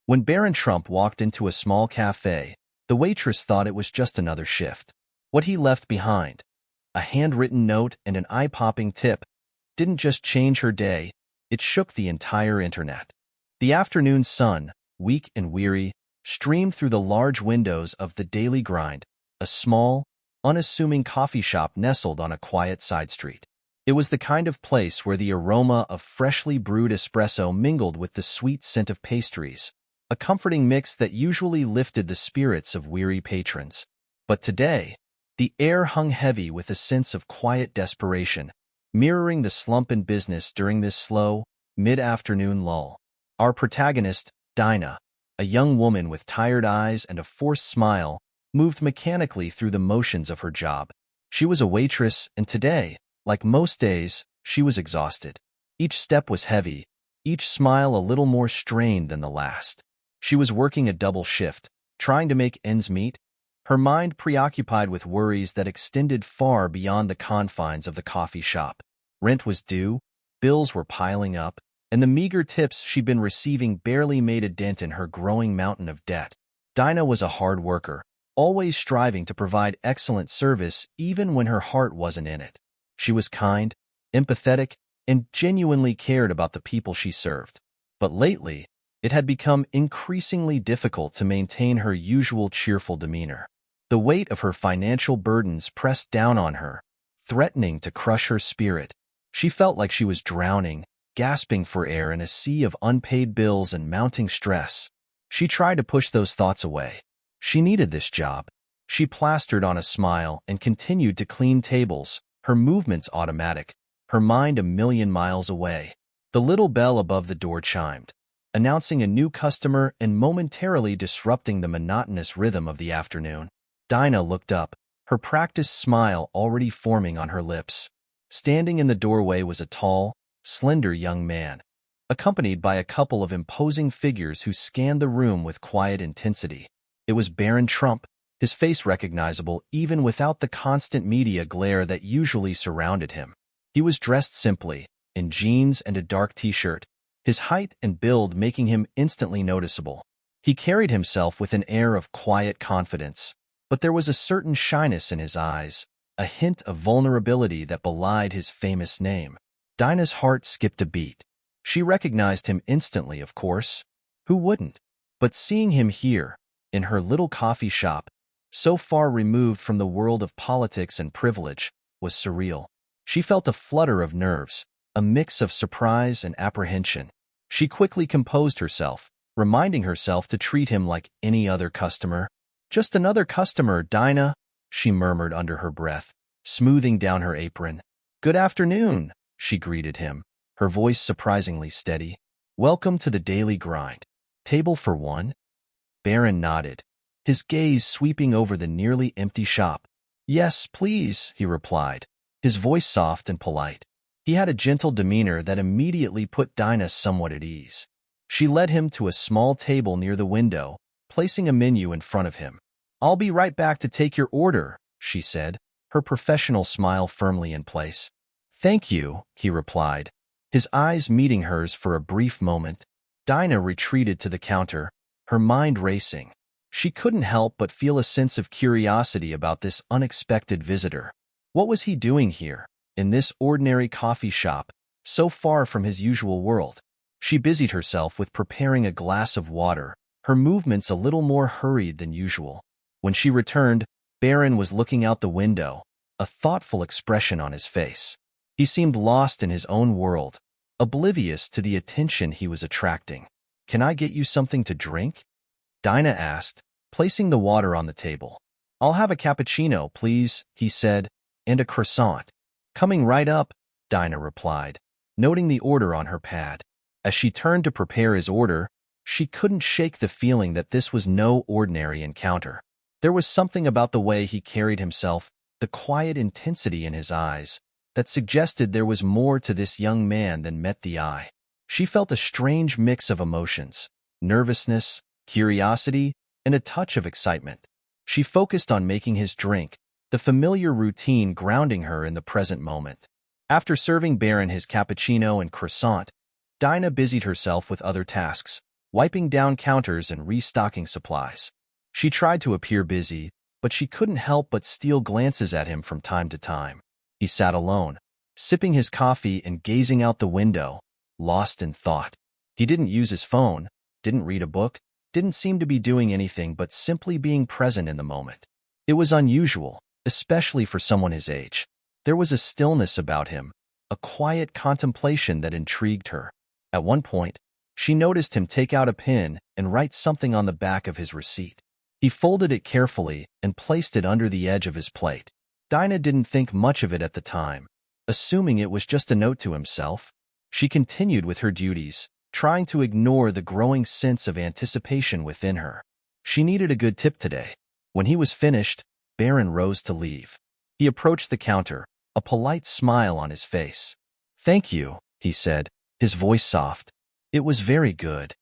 When Barron Trump walked into a small café, the waitress thought it was just another shift. What he left behind, a handwritten note and an eye-popping tip, didn't just change her day, it shook the entire internet. The afternoon sun, weak and weary, streamed through the large windows of the Daily Grind, a small, unassuming coffee shop nestled on a quiet side street. It was the kind of place where the aroma of freshly brewed espresso mingled with the sweet scent of pastries, a comforting mix that usually lifted the spirits of weary patrons. But today, the air hung heavy with a sense of quiet desperation, mirroring the slump in business during this slow, mid-afternoon lull. Our protagonist, Dinah, a young woman with tired eyes and a forced smile, moved mechanically through the motions of her job. She was a waitress, and today, like most days, she was exhausted. Each step was heavy, each smile a little more strained than the last. She was working a double shift, trying to make ends meet, her mind preoccupied with worries that extended far beyond the confines of the coffee shop. Rent was due, bills were piling up, and the meager tips she'd been receiving barely made a dent in her growing mountain of debt. Dinah was a hard worker, always striving to provide excellent service even when her heart wasn't in it. She was kind, empathetic, and genuinely cared about the people she served. But lately, it had become increasingly difficult to maintain her usual cheerful demeanor. The weight of her financial burdens pressed down on her, threatening to crush her spirit. She felt like she was drowning, gasping for air in a sea of unpaid bills and mounting stress. She tried to push those thoughts away. She needed this job. She plastered on a smile and continued to clean tables, her movements automatic, her mind a million miles away. The little bell above the door chimed, announcing a new customer and momentarily disrupting the monotonous rhythm of the afternoon. Dinah looked up, her practiced smile already forming on her lips. Standing in the doorway was a tall, slender young man, accompanied by a couple of imposing figures who scanned the room with quiet intensity. It was Barron Trump, his face recognizable even without the constant media glare that usually surrounded him. He was dressed simply, in jeans and a dark t-shirt, his height and build making him instantly noticeable. He carried himself with an air of quiet confidence, but there was a certain shyness in his eyes, a hint of vulnerability that belied his famous name. Dinah's heart skipped a beat. She recognized him instantly, of course. Who wouldn't? But seeing him here, in her little coffee shop, so far removed from the world of politics and privilege, was surreal. She felt a flutter of nerves, a mix of surprise and apprehension. She quickly composed herself, reminding herself to treat him like any other customer. "Just another customer, Dinah," she murmured under her breath, smoothing down her apron. "Good afternoon," she greeted him, her voice surprisingly steady. "Welcome to the Daily Grind. Table for one?" Barron nodded, his gaze sweeping over the nearly empty shop. "Yes, please," he replied, his voice soft and polite. He had a gentle demeanor that immediately put Dinah somewhat at ease. She led him to a small table near the window, placing a menu in front of him. "I'll be right back to take your order," she said, her professional smile firmly in place. "Thank you," he replied, his eyes meeting hers for a brief moment. Dinah retreated to the counter, her mind racing. She couldn't help but feel a sense of curiosity about this unexpected visitor. What was he doing here, in this ordinary coffee shop, so far from his usual world? She busied herself with preparing a glass of water, her movements a little more hurried than usual. When she returned, Barron was looking out the window, a thoughtful expression on his face. He seemed lost in his own world, oblivious to the attention he was attracting. "Can I get you something to drink?" Dinah asked, placing the water on the table. "I'll have a cappuccino, please," he said, "and a croissant." "Coming right up," Dinah replied, noting the order on her pad. As she turned to prepare his order, she couldn't shake the feeling that this was no ordinary encounter. There was something about the way he carried himself, the quiet intensity in his eyes, that suggested there was more to this young man than met the eye. She felt a strange mix of emotions, nervousness, curiosity, and a touch of excitement. She focused on making his drink, the familiar routine grounding her in the present moment. After serving Barron his cappuccino and croissant, Dinah busied herself with other tasks, wiping down counters and restocking supplies. She tried to appear busy, but she couldn't help but steal glances at him from time to time. He sat alone, sipping his coffee and gazing out the window, lost in thought. He didn't use his phone, didn't read a book, didn't seem to be doing anything but simply being present in the moment. It was unusual, especially for someone his age. There was a stillness about him, a quiet contemplation that intrigued her. At one point, she noticed him take out a pen and write something on the back of his receipt. He folded it carefully and placed it under the edge of his plate. Dinah didn't think much of it at the time, assuming it was just a note to himself. She continued with her duties, trying to ignore the growing sense of anticipation within her. She needed a good tip today. When he was finished, Barron rose to leave. He approached the counter, a polite smile on his face. "Thank you," he said, his voice soft. "It was very good."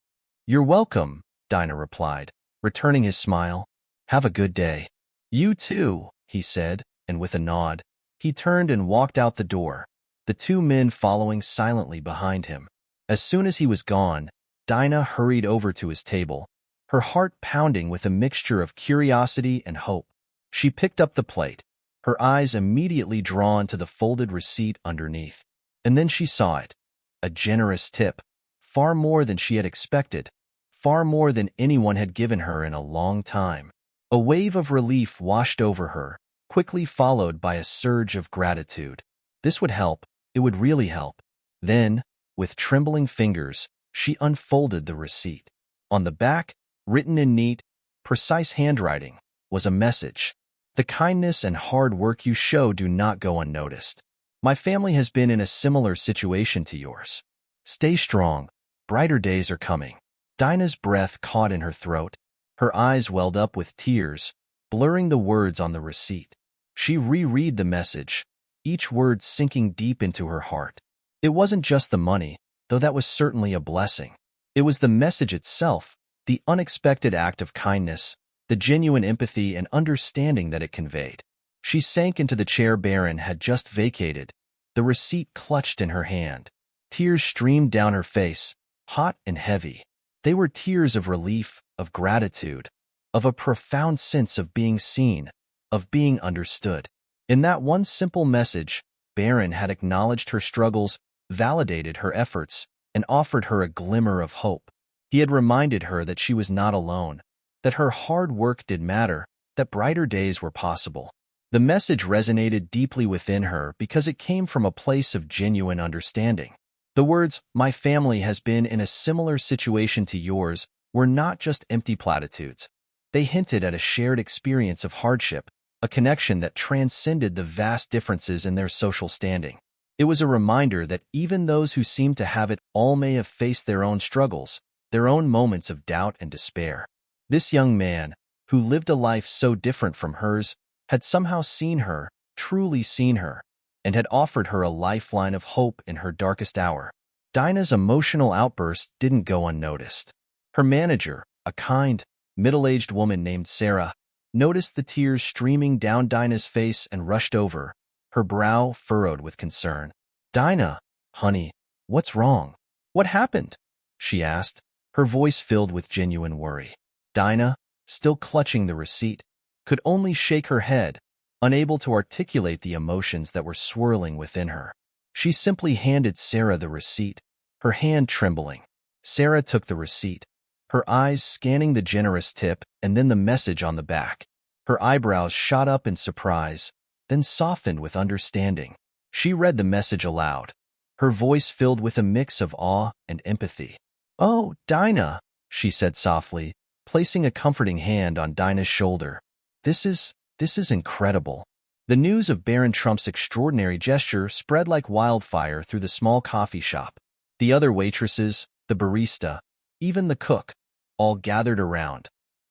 "You're welcome," Dinah replied, returning his smile. "Have a good day." "You too," he said, and with a nod, he turned and walked out the door, the two men following silently behind him. As soon as he was gone, Dinah hurried over to his table, her heart pounding with a mixture of curiosity and hope. She picked up the plate, her eyes immediately drawn to the folded receipt underneath. And then she saw it, a generous tip, far more than she had expected, far more than anyone had given her in a long time. A wave of relief washed over her, quickly followed by a surge of gratitude. This would help, it would really help. Then, with trembling fingers, she unfolded the receipt. On the back, written in neat, precise handwriting, was a message. "The kindness and hard work you show do not go unnoticed. My family has been in a similar situation to yours. Stay strong, brighter days are coming." Dinah's breath caught in her throat. Her eyes welled up with tears, blurring the words on the receipt. She reread the message, each word sinking deep into her heart. It wasn't just the money, though that was certainly a blessing. It was the message itself, the unexpected act of kindness, the genuine empathy and understanding that it conveyed. She sank into the chair Barron had just vacated, the receipt clutched in her hand. Tears streamed down her face, hot and heavy. They were tears of relief, of gratitude, of a profound sense of being seen, of being understood. In that one simple message, Barron had acknowledged her struggles, validated her efforts, and offered her a glimmer of hope. He had reminded her that she was not alone, that her hard work did matter, that brighter days were possible. The message resonated deeply within her because it came from a place of genuine understanding. The words, "My family has been in a similar situation to yours," were not just empty platitudes. They hinted at a shared experience of hardship, a connection that transcended the vast differences in their social standing. It was a reminder that even those who seemed to have it all may have faced their own struggles, their own moments of doubt and despair. This young man, who lived a life so different from hers, had somehow seen her, truly seen her, and had offered her a lifeline of hope in her darkest hour. Dinah's emotional outburst didn't go unnoticed. Her manager, a kind, middle-aged woman named Sarah, noticed the tears streaming down Dinah's face and rushed over, her brow furrowed with concern. "Dinah, honey, what's wrong? What happened?" she asked, her voice filled with genuine worry. Dinah, still clutching the receipt, could only shake her head, unable to articulate the emotions that were swirling within her. She simply handed Sarah the receipt, her hand trembling. Sarah took the receipt, her eyes scanning the generous tip and then the message on the back. Her eyebrows shot up in surprise, then softened with understanding. She read the message aloud, her voice filled with a mix of awe and empathy. "Oh, Dinah," she said softly, placing a comforting hand on Dinah's shoulder. This is incredible." The news of Barron Trump's extraordinary gesture spread like wildfire through the small coffee shop. The other waitresses, the barista, even the cook, all gathered around,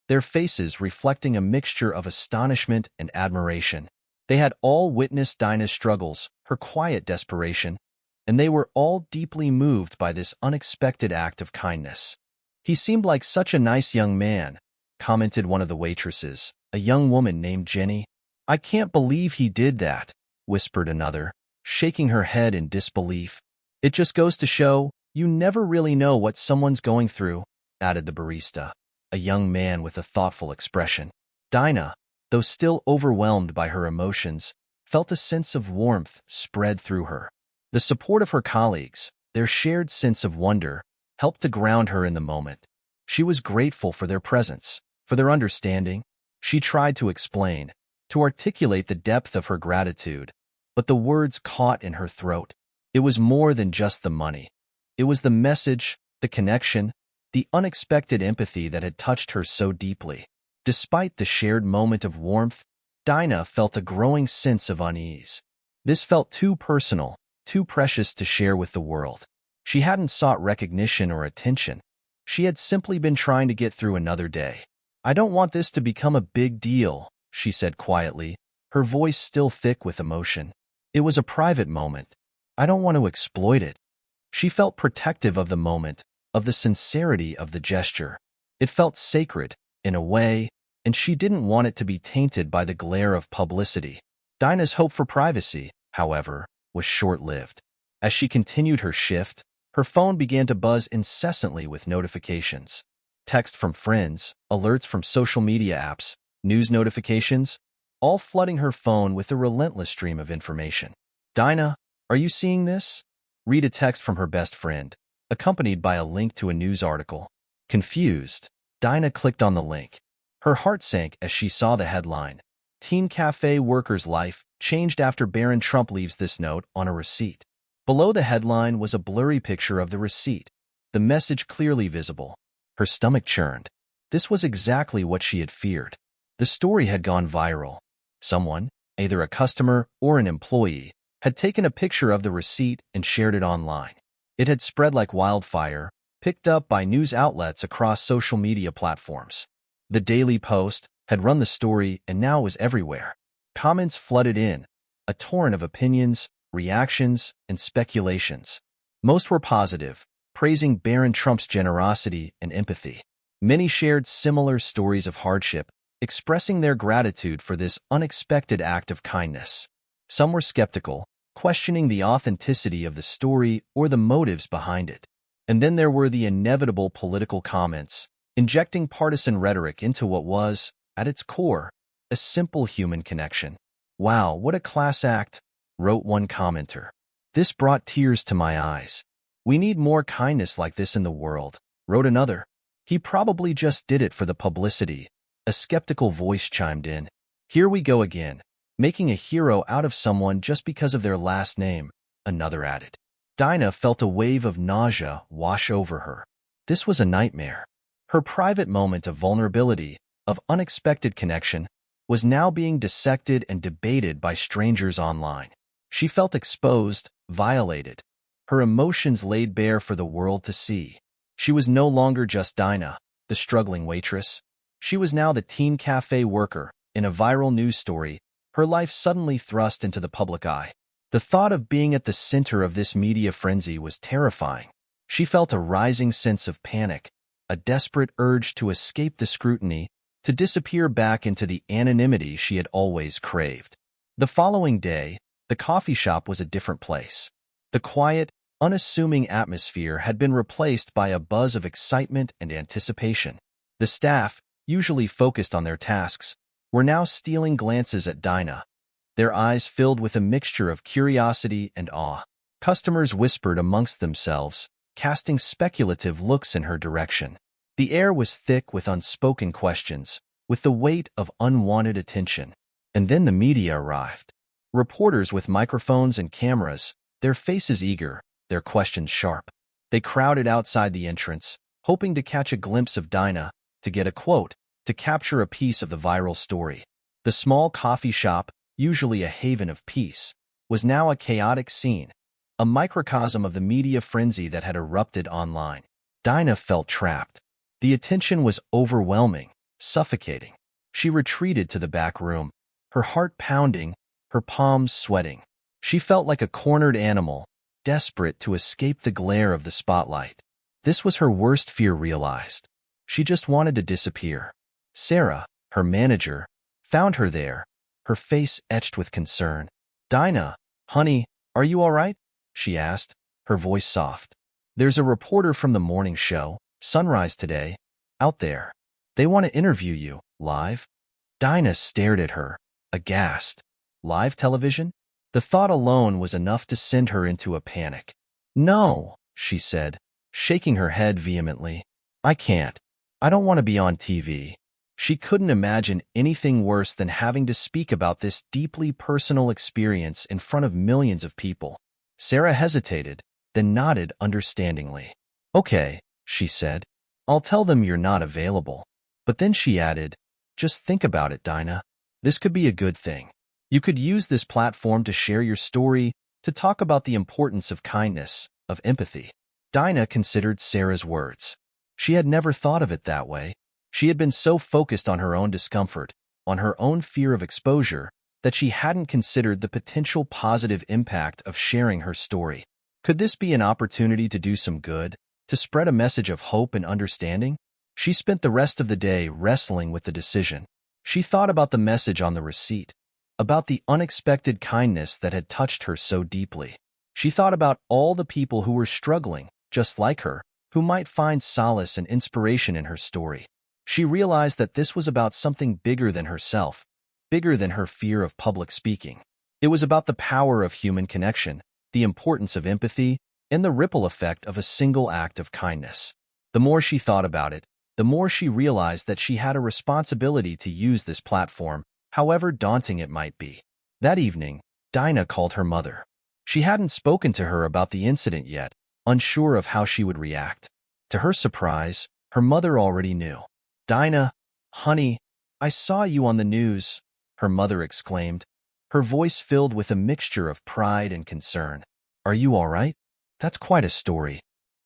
their faces reflecting a mixture of astonishment and admiration. They had all witnessed Dinah's struggles, her quiet desperation, and they were all deeply moved by this unexpected act of kindness. "He seemed like such a nice young man," commented one of the waitresses, a young woman named Jenny. "I can't believe he did that," whispered another, shaking her head in disbelief. "It just goes to show, you never really know what someone's going through," added the barista, a young man with a thoughtful expression. Dinah, though still overwhelmed by her emotions, felt a sense of warmth spread through her. The support of her colleagues, their shared sense of wonder, helped to ground her in the moment. She was grateful for their presence, for their understanding. She tried to explain, to articulate the depth of her gratitude, but the words caught in her throat. It was more than just the money. It was the message, the connection, the unexpected empathy that had touched her so deeply. Despite the shared moment of warmth, Dinah felt a growing sense of unease. This felt too personal, too precious to share with the world. She hadn't sought recognition or attention. She had simply been trying to get through another day. "I don't want this to become a big deal," she said quietly, her voice still thick with emotion. "It was a private moment. I don't want to exploit it." She felt protective of the moment, of the sincerity of the gesture. It felt sacred, in a way, and she didn't want it to be tainted by the glare of publicity. Dinah's hope for privacy, however, was short-lived. As she continued her shift, her phone began to buzz incessantly with notifications. Text from friends, alerts from social media apps, news notifications, all flooding her phone with a relentless stream of information. "Dinah, are you seeing this?" Read a text from her best friend, accompanied by a link to a news article. Confused, Dinah clicked on the link. Her heart sank as she saw the headline, "Teen Cafe Worker's Life Changed After Barron Trump Leaves This Note on a Receipt." Below the headline was a blurry picture of the receipt, the message clearly visible. Her stomach churned. This was exactly what she had feared. The story had gone viral. Someone, either a customer or an employee, had taken a picture of the receipt and shared it online. It had spread like wildfire, picked up by news outlets across social media platforms. The Daily Post had run the story and now was everywhere. Comments flooded in, a torrent of opinions, reactions, and speculations. Most were positive, praising Barron Trump's generosity and empathy. Many shared similar stories of hardship, expressing their gratitude for this unexpected act of kindness. Some were skeptical, questioning the authenticity of the story or the motives behind it. And then there were the inevitable political comments, injecting partisan rhetoric into what was, at its core, a simple human connection. "Wow, what a class act," wrote one commenter. "This brought tears to my eyes." "We need more kindness like this in the world," wrote another. "He probably just did it for the publicity," a skeptical voice chimed in. "Here we go again, making a hero out of someone just because of their last name," another added. Dinah felt a wave of nausea wash over her. This was a nightmare. Her private moment of vulnerability, of unexpected connection, was now being dissected and debated by strangers online. She felt exposed, violated, her emotions laid bare for the world to see. She was no longer just Dinah, the struggling waitress. She was now the teen cafe worker, in a viral news story, her life suddenly thrust into the public eye. The thought of being at the center of this media frenzy was terrifying. She felt a rising sense of panic, a desperate urge to escape the scrutiny, to disappear back into the anonymity she had always craved. The following day, the coffee shop was a different place. The quiet, unassuming atmosphere had been replaced by a buzz of excitement and anticipation. The staff, usually focused on their tasks, were now stealing glances at Dinah, their eyes filled with a mixture of curiosity and awe. Customers whispered amongst themselves, casting speculative looks in her direction. The air was thick with unspoken questions, with the weight of unwanted attention. And then the media arrived. Reporters with microphones and cameras, their faces eager, their questions sharp. They crowded outside the entrance, hoping to catch a glimpse of Dinah, to get a quote, to capture a piece of the viral story. The small coffee shop, usually a haven of peace, was now a chaotic scene, a microcosm of the media frenzy that had erupted online. Dinah felt trapped. The attention was overwhelming, suffocating. She retreated to the back room, her heart pounding, her palms sweating. She felt like a cornered animal, desperate to escape the glare of the spotlight. This was her worst fear realized. She just wanted to disappear. Sarah, her manager, found her there, her face etched with concern. "Dinah, honey, are you all right?" she asked, her voice soft. "There's a reporter from the morning show," Sunrise today. Out there. They want to interview you. Live? Dinah stared at her, aghast. Live television? The thought alone was enough to send her into a panic. No, she said, shaking her head vehemently. I can't. I don't want to be on TV. She couldn't imagine anything worse than having to speak about this deeply personal experience in front of millions of people. Sarah hesitated, then nodded understandingly. Okay, she said. I'll tell them you're not available. But then she added, just think about it, Dinah. This could be a good thing. You could use this platform to share your story, to talk about the importance of kindness, of empathy. Dinah considered Sarah's words. She had never thought of it that way. She had been so focused on her own discomfort, on her own fear of exposure, that she hadn't considered the potential positive impact of sharing her story. Could this be an opportunity to do some good, to spread a message of hope and understanding? She spent the rest of the day wrestling with the decision. She thought about the message on the receipt, about the unexpected kindness that had touched her so deeply. She thought about all the people who were struggling, just like her, who might find solace and inspiration in her story. She realized that this was about something bigger than herself, bigger than her fear of public speaking. It was about the power of human connection, the importance of empathy, and the ripple effect of a single act of kindness. The more she thought about it, the more she realized that she had a responsibility to use this platform, however daunting it might be. That evening, Dinah called her mother. She hadn't spoken to her about the incident yet, unsure of how she would react. To her surprise, her mother already knew. Dinah, honey, I saw you on the news, her mother exclaimed, her voice filled with a mixture of pride and concern. Are you all right? That's quite a story.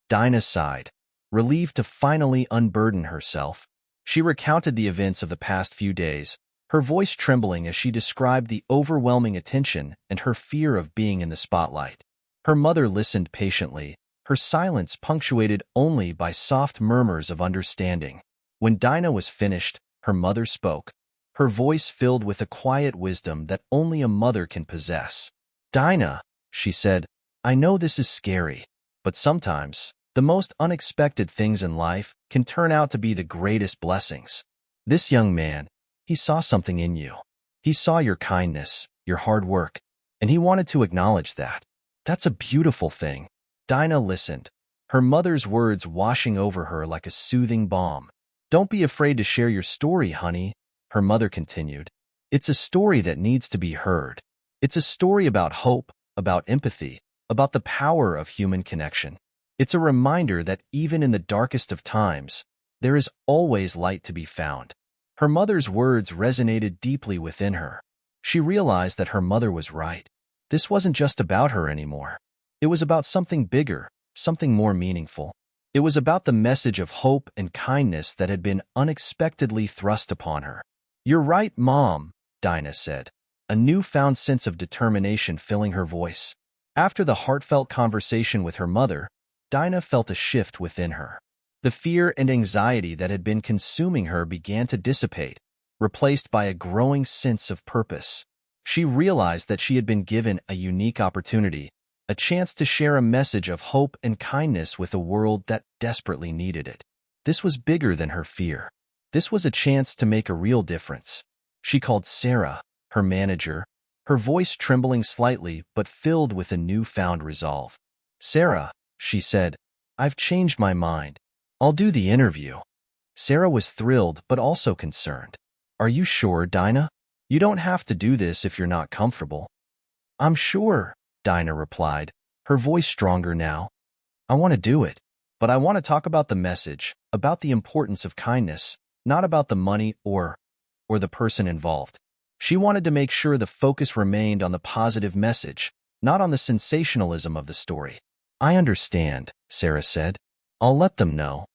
Dinah sighed, relieved to finally unburden herself. She recounted the events of the past few days, her voice trembling as she described the overwhelming attention and her fear of being in the spotlight. Her mother listened patiently, her silence punctuated only by soft murmurs of understanding. When Dinah was finished, her mother spoke, her voice filled with a quiet wisdom that only a mother can possess. Dinah, she said, I know this is scary, but sometimes, the most unexpected things in life can turn out to be the greatest blessings. This young man, he saw something in you. He saw your kindness, your hard work, and he wanted to acknowledge that. That's a beautiful thing. Dinah listened, her mother's words washing over her like a soothing balm. Don't be afraid to share your story, honey, her mother continued. It's a story that needs to be heard. It's a story about hope, about empathy, about the power of human connection. It's a reminder that even in the darkest of times, there is always light to be found. Her mother's words resonated deeply within her. She realized that her mother was right. This wasn't just about her anymore. It was about something bigger, something more meaningful. It was about the message of hope and kindness that had been unexpectedly thrust upon her. You're right, Mom, Dinah said, a newfound sense of determination filling her voice. After the heartfelt conversation with her mother, Dinah felt a shift within her. The fear and anxiety that had been consuming her began to dissipate, replaced by a growing sense of purpose. She realized that she had been given a unique opportunity, a chance to share a message of hope and kindness with a world that desperately needed it. This was bigger than her fear. This was a chance to make a real difference. She called Sarah, her manager, her voice trembling slightly but filled with a newfound resolve. Sarah, she said, I've changed my mind. I'll do the interview. Sarah was thrilled but also concerned. Are you sure, Dinah? You don't have to do this if you're not comfortable. I'm sure, Dinah replied, her voice stronger now. I want to do it, but I want to talk about the message, about the importance of kindness, not about the money or the person involved. She wanted to make sure the focus remained on the positive message, not on the sensationalism of the story. I understand, Sarah said. I'll let them know.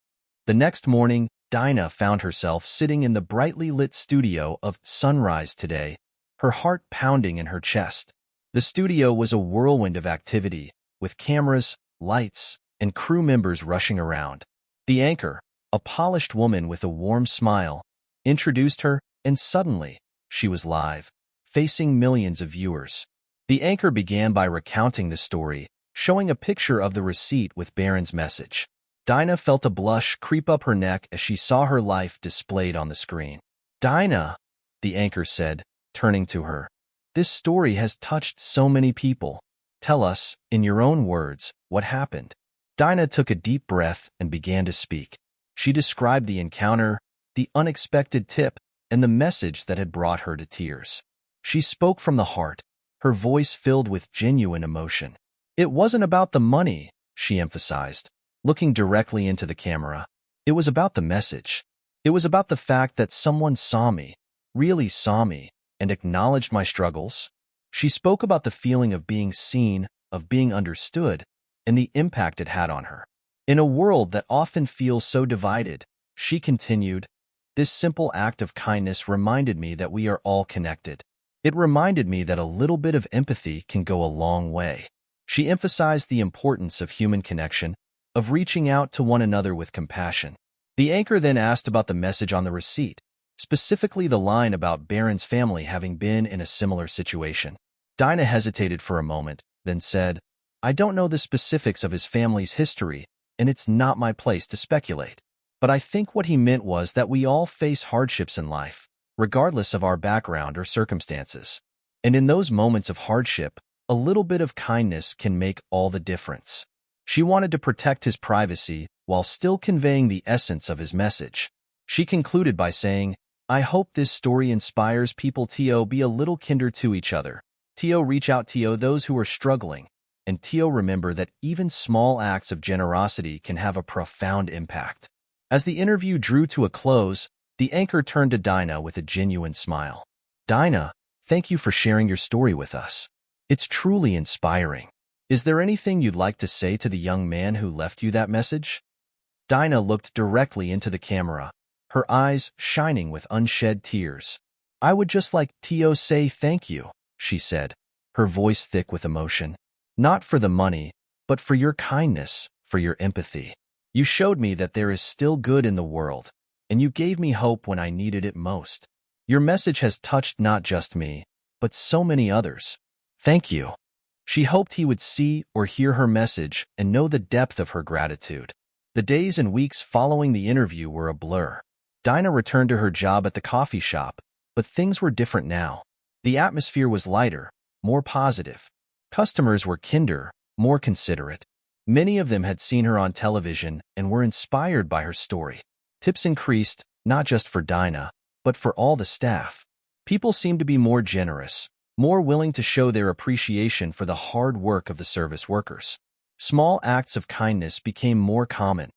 The next morning, Dinah found herself sitting in the brightly lit studio of Sunrise Today, her heart pounding in her chest. The studio was a whirlwind of activity, with cameras, lights, and crew members rushing around. The anchor, a polished woman with a warm smile, introduced her, and suddenly, she was live, facing millions of viewers. The anchor began by recounting the story, showing a picture of the receipt with Barron's message. Dinah felt a blush creep up her neck as she saw her life displayed on the screen. Dinah, the anchor said, turning to her, this story has touched so many people. Tell us, in your own words, what happened. Dinah took a deep breath and began to speak. She described the encounter, the unexpected tip, and the message that had brought her to tears. She spoke from the heart, her voice filled with genuine emotion. It wasn't about the money, she emphasized, looking directly into the camera. It was about the message. It was about the fact that someone saw me, really saw me, and acknowledged my struggles. She spoke about the feeling of being seen, of being understood, and the impact it had on her. In a world that often feels so divided, she continued, this simple act of kindness reminded me that we are all connected. It reminded me that a little bit of empathy can go a long way. She emphasized the importance of human connection, of reaching out to one another with compassion. The anchor then asked about the message on the receipt, specifically the line about Barron's family having been in a similar situation. Dinah hesitated for a moment, then said, I don't know the specifics of his family's history, and it's not my place to speculate. But I think what he meant was that we all face hardships in life, regardless of our background or circumstances. And in those moments of hardship, a little bit of kindness can make all the difference. She wanted to protect his privacy while still conveying the essence of his message. She concluded by saying, I hope this story inspires people to be a little kinder to each other. To reach out to those who are struggling, and to remember that even small acts of generosity can have a profound impact. As the interview drew to a close, the anchor turned to Dinah with a genuine smile. Dinah, thank you for sharing your story with us. It's truly inspiring. Is there anything you'd like to say to the young man who left you that message? Dinah looked directly into the camera, her eyes shining with unshed tears. I would just like to say thank you, she said, her voice thick with emotion. Not for the money, but for your kindness, for your empathy. You showed me that there is still good in the world, and you gave me hope when I needed it most. Your message has touched not just me, but so many others. Thank you. She hoped he would see or hear her message and know the depth of her gratitude. The days and weeks following the interview were a blur. Dinah returned to her job at the coffee shop, but things were different now. The atmosphere was lighter, more positive. Customers were kinder, more considerate. Many of them had seen her on television and were inspired by her story. Tips increased, not just for Dinah, but for all the staff. People seemed to be more generous, more willing to show their appreciation for the hard work of the service workers. Small acts of kindness became more common.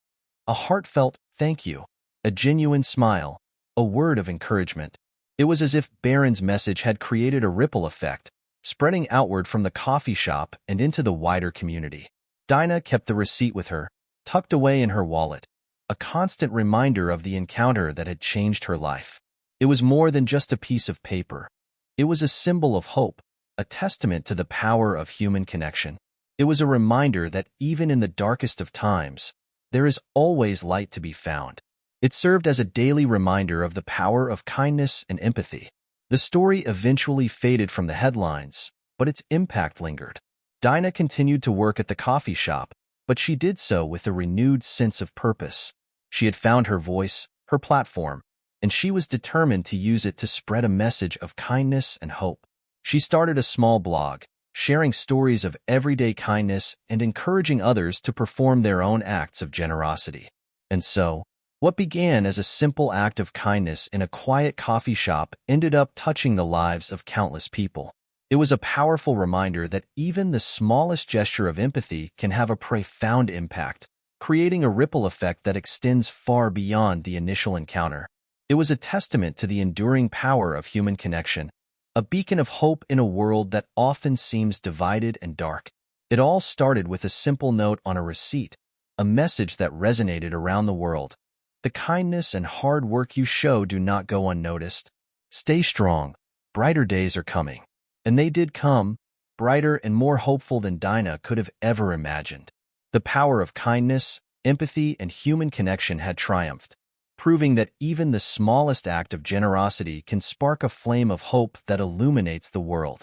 A heartfelt thank you, a genuine smile, a word of encouragement. It was as if Barron's message had created a ripple effect, spreading outward from the coffee shop and into the wider community. Dinah kept the receipt with her, tucked away in her wallet, a constant reminder of the encounter that had changed her life. It was more than just a piece of paper. It was a symbol of hope, a testament to the power of human connection. It was a reminder that even in the darkest of times, there is always light to be found. It served as a daily reminder of the power of kindness and empathy. The story eventually faded from the headlines, but its impact lingered. Dinah continued to work at the coffee shop, but she did so with a renewed sense of purpose. She had found her voice, her platform, and she was determined to use it to spread a message of kindness and hope. She started a small blog, sharing stories of everyday kindness and encouraging others to perform their own acts of generosity. And so, what began as a simple act of kindness in a quiet coffee shop ended up touching the lives of countless people. It was a powerful reminder that even the smallest gesture of empathy can have a profound impact, creating a ripple effect that extends far beyond the initial encounter. It was a testament to the enduring power of human connection, a beacon of hope in a world that often seems divided and dark. It all started with a simple note on a receipt, a message that resonated around the world. The kindness and hard work you show do not go unnoticed. Stay strong. Brighter days are coming. And they did come, brighter and more hopeful than Dinah could have ever imagined. The power of kindness, empathy, and human connection had triumphed, proving that even the smallest act of generosity can spark a flame of hope that illuminates the world.